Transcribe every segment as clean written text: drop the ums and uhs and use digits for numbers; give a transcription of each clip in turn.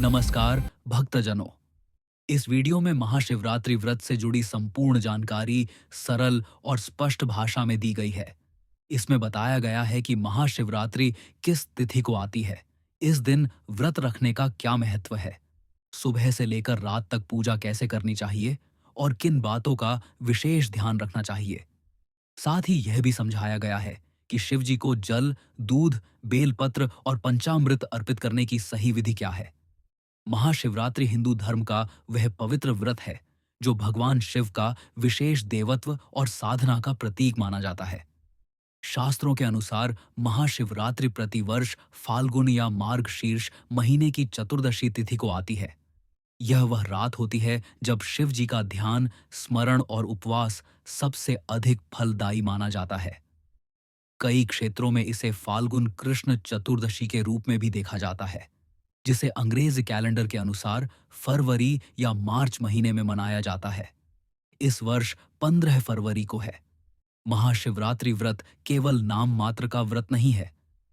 नमस्कार भक्तजनों। इस वीडियो में महाशिवरात्रि व्रत से जुड़ी संपूर्ण जानकारी सरल और स्पष्ट भाषा में दी गई है। इसमें बताया गया है कि महाशिवरात्रि किस तिथि को आती है, इस दिन व्रत रखने का क्या महत्व है, सुबह से लेकर रात तक पूजा कैसे करनी चाहिए और किन बातों का विशेष ध्यान रखना चाहिए। साथ ही यह भी समझाया गया है कि शिव जी को जल, दूध, बेलपत्र और पंचामृत अर्पित करने की सही विधि क्या है। महाशिवरात्रि हिंदू धर्म का वह पवित्र व्रत है जो भगवान शिव का विशेष देवत्व और साधना का प्रतीक माना जाता है। शास्त्रों के अनुसार महाशिवरात्रि प्रतिवर्ष फाल्गुन या मार्गशीर्ष महीने की चतुर्दशी तिथि को आती है। यह वह रात होती है जब शिव जी का ध्यान, स्मरण और उपवास सबसे अधिक फलदायी माना जाता है। कई क्षेत्रों में इसे फाल्गुन कृष्ण चतुर्दशी के रूप में भी देखा जाता है, जिसे अंग्रेज कैलेंडर के अनुसार फरवरी या मार्च महीने में मनाया जाता है। इस वर्ष 15 फरवरी को है। महाशिवरात्रि व्रत केवल नाम मात्र का व्रत नहीं है,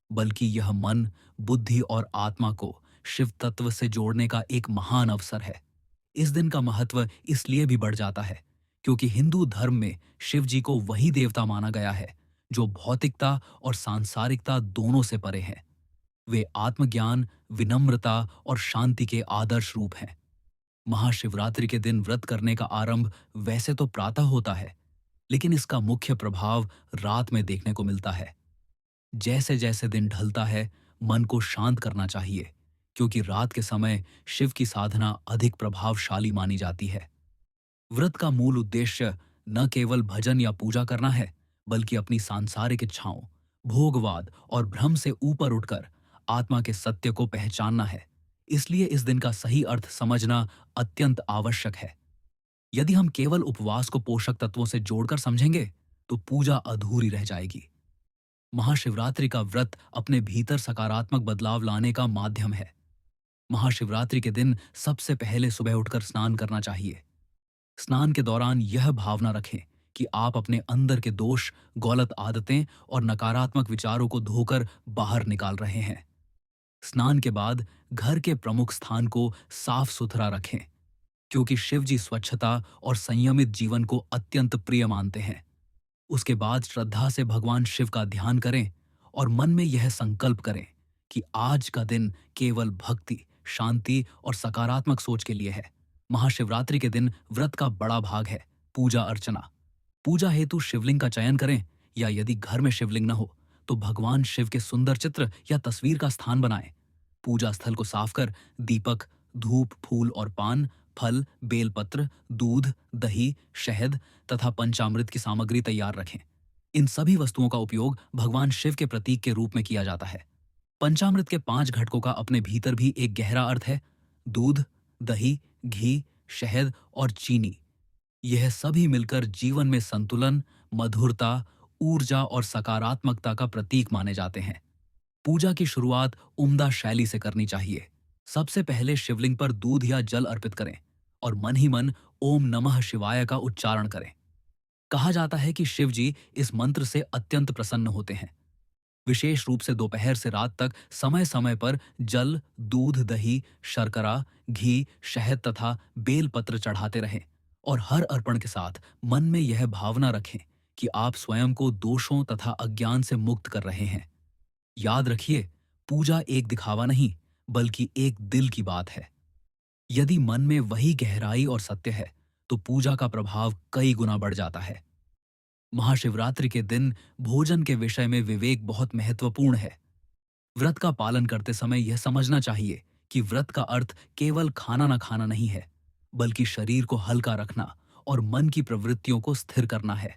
बल्कि यह मन, बुद्धि और आत्मा को शिव तत्व से जोड़ने का एक महान अवसर है। इस दिन का महत्व इसलिए भी बढ़ जाता है क्योंकि हिंदू धर्म में शिव जी को वही देवता माना गया है जो भौतिकता और सांसारिकता दोनों से परे हैं। वे आत्मज्ञान, विनम्रता और शांति के आदर्श रूप हैं। महाशिवरात्रि के दिन व्रत करने का आरंभ वैसे तो प्रातः होता है, लेकिन इसका मुख्य प्रभाव रात में देखने को मिलता है। जैसे जैसे दिन ढलता है, मन को शांत करना चाहिए, क्योंकि रात के समय शिव की साधना अधिक प्रभावशाली मानी जाती है। व्रत का मूल उद्देश्य न केवल भजन या पूजा करना है, बल्कि अपनी सांसारिक इच्छाओं, भोगवाद और भ्रम से ऊपर उठकर आत्मा के सत्य को पहचानना है। इसलिए इस दिन का सही अर्थ समझना अत्यंत आवश्यक है। यदि हम केवल उपवास को पोषक तत्वों से जोड़कर समझेंगे, तो पूजा अधूरी रह जाएगी। महाशिवरात्रि का व्रत अपने भीतर सकारात्मक बदलाव लाने का माध्यम है। महाशिवरात्रि के दिन सबसे पहले सुबह उठकर स्नान करना चाहिए। स्नान के दौरान यह भावना रखें कि आप अपने अंदर के दोष, गलत आदतें और नकारात्मक विचारों को धोकर बाहर निकाल रहे हैं। स्नान के बाद घर के प्रमुख स्थान को साफ सुथरा रखें, क्योंकि शिव जी स्वच्छता और संयमित जीवन को अत्यंत प्रिय मानते हैं। उसके बाद श्रद्धा से भगवान शिव का ध्यान करें और मन में यह संकल्प करें कि आज का दिन केवल भक्ति, शांति और सकारात्मक सोच के लिए है। महाशिवरात्रि के दिन व्रत का बड़ा भाग है पूजा अर्चना। पूजा हेतु शिवलिंग का चयन करें, या यदि घर में शिवलिंग न हो तो भगवान शिव के सुंदर चित्र या तस्वीर का स्थान बनाएं। पूजा स्थल को साफ कर दीपक, धूप, फूल और पान, फल, बेलपत्र, दूध, दही, शहद तथा पंचामृत की सामग्री तैयार रखें। इन सभी वस्तुओं का उपयोग भगवान शिव के प्रतीक के रूप में किया जाता है। पंचामृत के 5 घटकों का अपने भीतर भी एक गहरा अर्थ है। दूध, दही, घी, शहद और चीनी, यह सभी मिलकर जीवन में संतुलन, मधुरता, ऊर्जा और सकारात्मकता का प्रतीक माने जाते हैं। पूजा की शुरुआत उम्दा शैली से करनी चाहिए। सबसे पहले शिवलिंग पर दूध या जल अर्पित करें और मन ही मन ओम नमः शिवाय का उच्चारण करें। कहा जाता है कि शिव जी इस मंत्र से अत्यंत प्रसन्न होते हैं। विशेष रूप से दोपहर से रात तक समय समय पर जल, दूध, दही, शर्करा, घी, शहद तथा बेलपत्र चढ़ाते रहें और हर अर्पण के साथ मन में यह भावना रखें कि आप स्वयं को दोषों तथा अज्ञान से मुक्त कर रहे हैं। याद रखिए, पूजा एक दिखावा नहीं, बल्कि एक दिल की बात है। यदि मन में वही गहराई और सत्य है, तो पूजा का प्रभाव कई गुना बढ़ जाता है। महाशिवरात्रि के दिन भोजन के विषय में विवेक बहुत महत्वपूर्ण है। व्रत का पालन करते समय यह समझना चाहिए कि व्रत का अर्थ केवल खाना न खाना नहीं है, बल्कि शरीर को हल्का रखना और मन की प्रवृत्तियों को स्थिर करना है।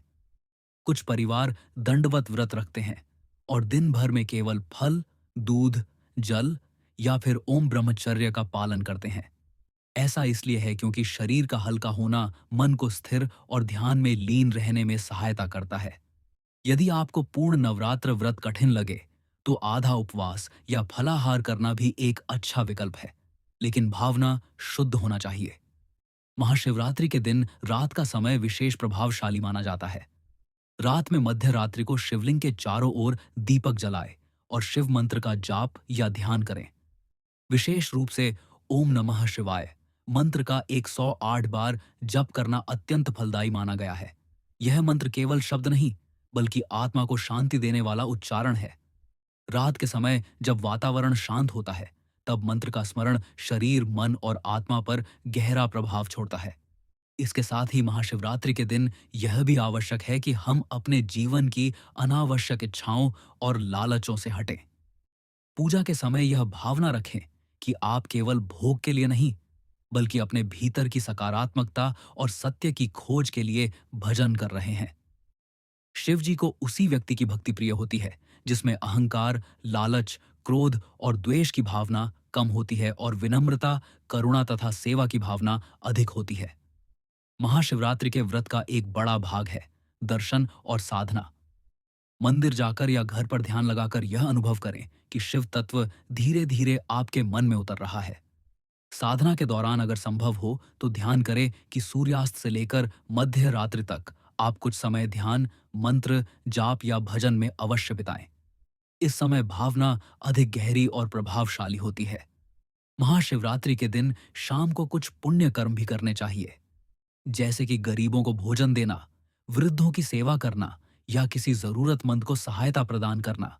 कुछ परिवार दंडवत व्रत रखते हैं और दिन भर में केवल फल, दूध, जल या फिर ओम ब्रह्मचर्य का पालन करते हैं। ऐसा इसलिए है क्योंकि शरीर का हल्का होना मन को स्थिर और ध्यान में लीन रहने में सहायता करता है। यदि आपको पूर्ण नवरात्र व्रत कठिन लगे, तो आधा उपवास या फलाहार करना भी एक अच्छा विकल्प है, लेकिन भावना शुद्ध होना चाहिए। महाशिवरात्रि के दिन रात का समय विशेष प्रभावशाली माना जाता है। रात में मध्य रात्रि को शिवलिंग के चारों ओर दीपक जलाएं और शिव मंत्र का जाप या ध्यान करें। विशेष रूप से ओम नमः शिवाय मंत्र का 108 बार जप करना अत्यंत फलदायी माना गया है। यह मंत्र केवल शब्द नहीं, बल्कि आत्मा को शांति देने वाला उच्चारण है। रात के समय जब वातावरण शांत होता है, तब मंत्र का स्मरण शरीर, मन और आत्मा पर गहरा प्रभाव छोड़ता है। इसके साथ ही महाशिवरात्रि के दिन यह भी आवश्यक है कि हम अपने जीवन की अनावश्यक इच्छाओं और लालचों से हटें। पूजा के समय यह भावना रखें कि आप केवल भोग के लिए नहीं, बल्कि अपने भीतर की सकारात्मकता और सत्य की खोज के लिए भजन कर रहे हैं। शिव जी को उसी व्यक्ति की भक्ति प्रिय होती है जिसमें अहंकार, लालच, क्रोध और द्वेष की भावना कम होती है और विनम्रता, करुणा तथा सेवा की भावना अधिक होती है। महाशिवरात्रि के व्रत का एक बड़ा भाग है दर्शन और साधना। मंदिर जाकर या घर पर ध्यान लगाकर यह अनुभव करें कि शिव तत्व धीरे धीरे आपके मन में उतर रहा है। साधना के दौरान अगर संभव हो तो ध्यान करें कि सूर्यास्त से लेकर मध्य रात्रि तक आप कुछ समय ध्यान, मंत्र, जाप या भजन में अवश्य बिताएं। इस समय भावना अधिक गहरी और प्रभावशाली होती है। महाशिवरात्रि के दिन शाम को कुछ पुण्य कर्म भी करने चाहिए, जैसे कि गरीबों को भोजन देना, वृद्धों की सेवा करना या किसी जरूरतमंद को सहायता प्रदान करना,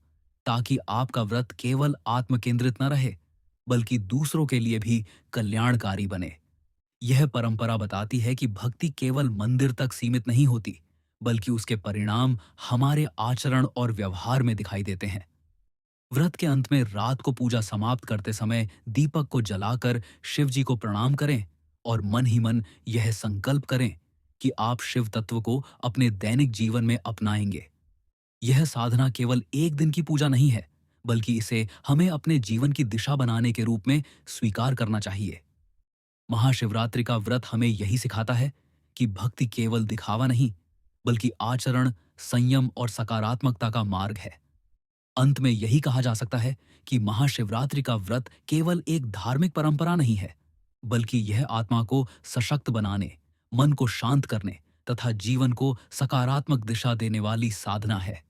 ताकि आपका व्रत केवल आत्म केंद्रित न रहे, बल्कि दूसरों के लिए भी कल्याणकारी बने। यह परंपरा बताती है कि भक्ति केवल मंदिर तक सीमित नहीं होती, बल्कि उसके परिणाम हमारे आचरण और व्यवहार में दिखाई देते हैं। व्रत के अंत में रात को पूजा समाप्त करते समय दीपक को जलाकर शिव जी को प्रणाम करें और मन ही मन यह संकल्प करें कि आप शिव तत्व को अपने दैनिक जीवन में अपनाएंगे। यह साधना केवल एक दिन की पूजा नहीं है, बल्कि इसे हमें अपने जीवन की दिशा बनाने के रूप में स्वीकार करना चाहिए। महाशिवरात्रि का व्रत हमें यही सिखाता है कि भक्ति केवल दिखावा नहीं, बल्कि आचरण, संयम और सकारात्मकता का मार्ग है। अंत में यही कहा जा सकता है कि महाशिवरात्रि का व्रत केवल एक धार्मिक परंपरा नहीं है, बल्कि यह आत्मा को सशक्त बनाने, मन को शांत करने तथा जीवन को सकारात्मक दिशा देने वाली साधना है।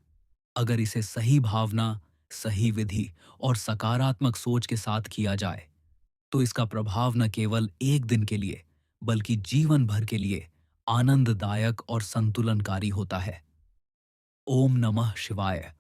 अगर इसे सही भावना, सही विधि और सकारात्मक सोच के साथ किया जाए, तो इसका प्रभाव न केवल एक दिन के लिए, बल्कि जीवन भर के लिए आनंददायक और संतुलनकारी होता है। ओम नमः शिवाय।